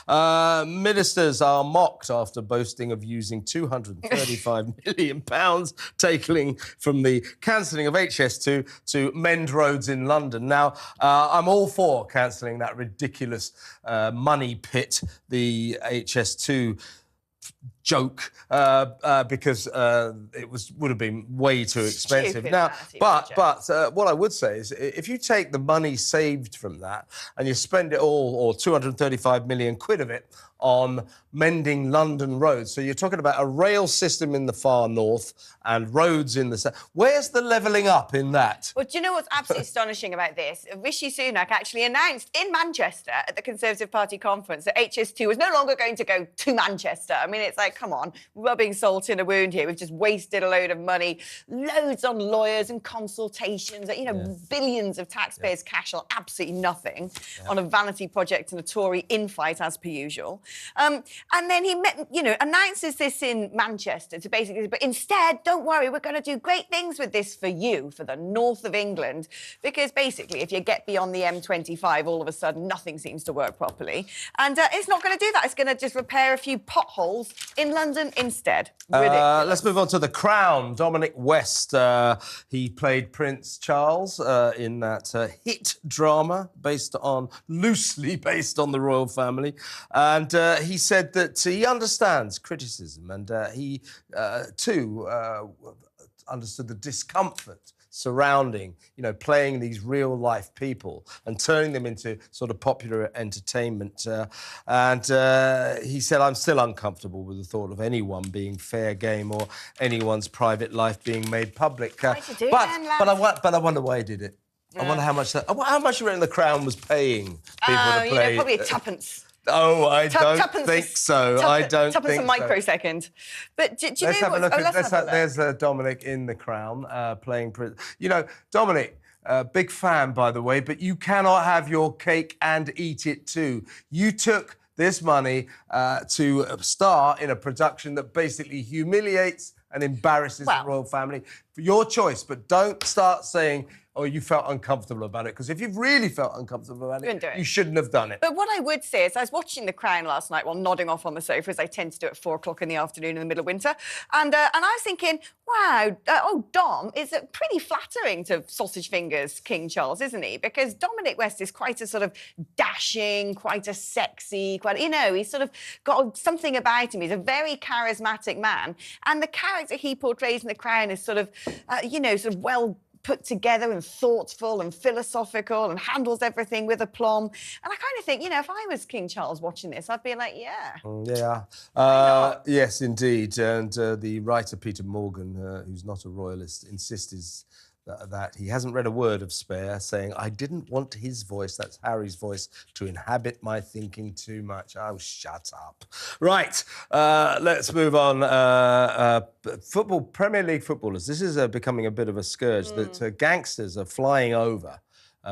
Ministers are mocked after boasting of using £235 million taken from the cancelling of HS2 to mend roads in London. Now, I'm all for cancelling that ridiculous money pit, the HS2 joke, because it would have been way too expensive. Now, but what I would say is, if you take the money saved from that and you spend it all, or 235 million quid of it, on mending London roads, so you're talking about a rail system in the far north and roads in the south. Where's the levelling up in that? Well, do you know what's absolutely astonishing about this? Rishi Sunak actually announced in Manchester at the Conservative Party conference that HS2 was no longer going to go to Manchester. I mean, it's like, come on, rubbing salt in a wound here. We've just wasted a load of money, loads on lawyers and consultations, billions of taxpayers' cash on absolutely nothing, on a vanity project and a Tory infight as per usual. And then he, announces this in Manchester to basically, but instead, don't worry, we're going to do great things with this for you, for the north of England, because basically, if you get beyond the M25, all of a sudden, nothing seems to work properly. And it's not going to do that. It's going to just repair a few potholes in London instead. Ridiculous. Let's move on to The Crown. Dominic West, he played Prince Charles in that hit drama loosely based on the royal family. And he said that he understands criticism, and he, too, understood the discomfort surrounding, playing these real-life people and turning them into sort of popular entertainment. And he said, I'm still uncomfortable with the thought of anyone being fair game or anyone's private life being made public. But I wonder why he did it. Yeah. I wonder how much you reckon The Crown was paying people to play. Probably £2. Oh, I don't think so. I don't think so. A microsecond. But do you know what? Let's have a look. There's Dominic in The Crown playing Prince. Dominic, big fan, by the way, but you cannot have your cake and eat it too. You took this money to star in a production that basically humiliates and embarrasses the royal family. Your choice, but don't start saying, oh, you felt uncomfortable about it, because if you've really felt uncomfortable about it, you shouldn't have done it. But what I would say is, I was watching The Crown last night while nodding off on the sofa, as I tend to do at 4 o'clock in the afternoon in the middle of winter, and I was thinking, wow, Dom is pretty flattering to sausage fingers King Charles, isn't he? Because Dominic West is quite a sort of dashing, quite a sexy, he's sort of got something about him. He's a very charismatic man, and the character he portrays in The Crown is sort of, well put together and thoughtful and philosophical and handles everything with aplomb. And I kind of think, if I was King Charles watching this, I'd be like, yeah. Yes, indeed. And the writer Peter Morgan, who's not a royalist, insists that he hasn't read a word of Spare, saying, I didn't want his voice, that's Harry's voice, to inhabit my thinking too much. Oh, shut up. Right, let's move on. Premier League footballers. This is becoming a bit of a scourge that gangsters are flying over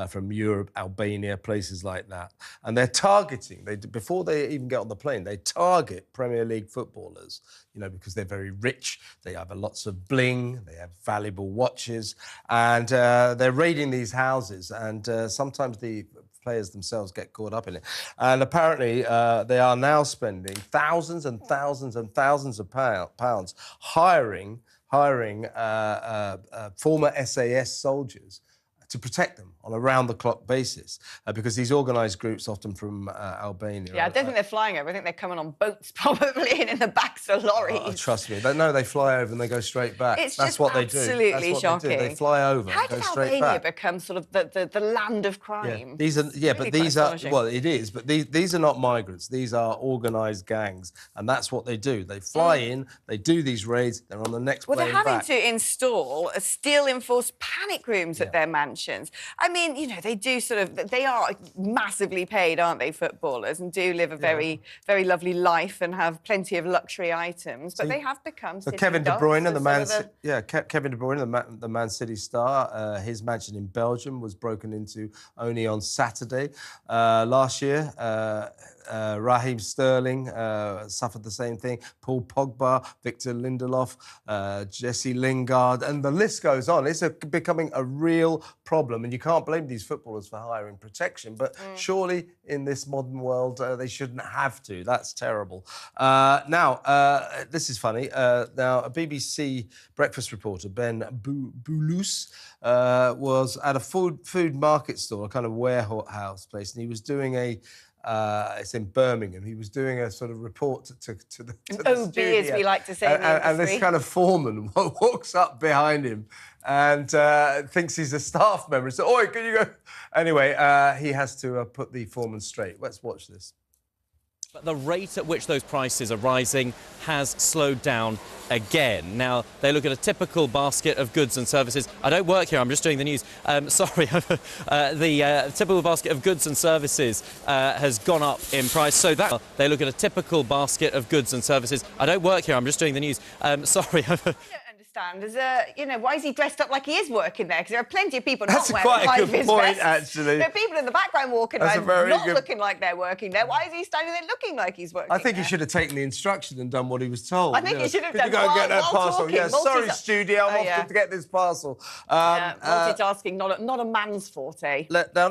from Europe, Albania, places like that. And they're targeting, before they even get on the plane, they target Premier League footballers, because they're very rich, they have lots of bling, they have valuable watches, and they're raiding these houses, and sometimes the players themselves get caught up in it. And apparently they are now spending thousands and thousands and thousands of pounds hiring former SAS soldiers to protect them on a round-the-clock basis, because these organised groups, often from Albania... Yeah, I don't think they're flying over. I think they're coming on boats, probably, and in the backs of lorries. Oh, trust me. They fly over and they go straight back. That's what they do. Absolutely shocking. They fly over and go straight back. How did Albania become sort of the land of crime? Yeah, these are... Well, it is, but these are not migrants. These are organised gangs, and that's what they do. They fly in, they do these raids, they're on the next plane back. Well, they're having to install steel-enforced panic rooms at their mansions. I mean, they do they are massively paid, aren't they, footballers, and do live a very, very lovely life and have plenty of luxury items, but they have become Kevin De Bruyne, Kevin De Bruyne, the Man City star, his mansion in Belgium was broken into only on Saturday last year. Raheem Sterling suffered the same thing. Paul Pogba, Victor Lindelof, Jesse Lingard, and the list goes on. It's becoming a real problem problem, and you can't blame these footballers for hiring protection, but surely in this modern world they shouldn't have to. That's terrible. Now, this is funny. Now, a BBC breakfast reporter, Ben Boulous, was at a food market store, a kind of warehouse place, and he was doing it's in Birmingham. He was doing a sort of report to the OB, as we like to say in the and this kind of foreman walks up behind him and thinks he's a staff member. So, oi, can you go? Anyway, he has to put the foreman straight. Let's watch this. But the rate at which those prices are rising has slowed down again. Now, they look at a typical basket of goods and services. I don't work here, I'm just doing the news. Sorry, the typical basket of goods and services has gone up in price. So that they look at a typical basket of goods and services. I don't work here, I'm just doing the news. Sorry. Why is he dressed up like he is working there? Because there are plenty of people not wearing quite a good point, vests. actually. There are people in the background walking around not looking like they're working there. Why is he standing there looking like he's working I think there? he should have taken the instruction and done what he was told. I think he should have done go and get that parcel. talking. Yeah, sorry, Studio, I'm off to get this parcel. Multitasking, not a man's forte. Now,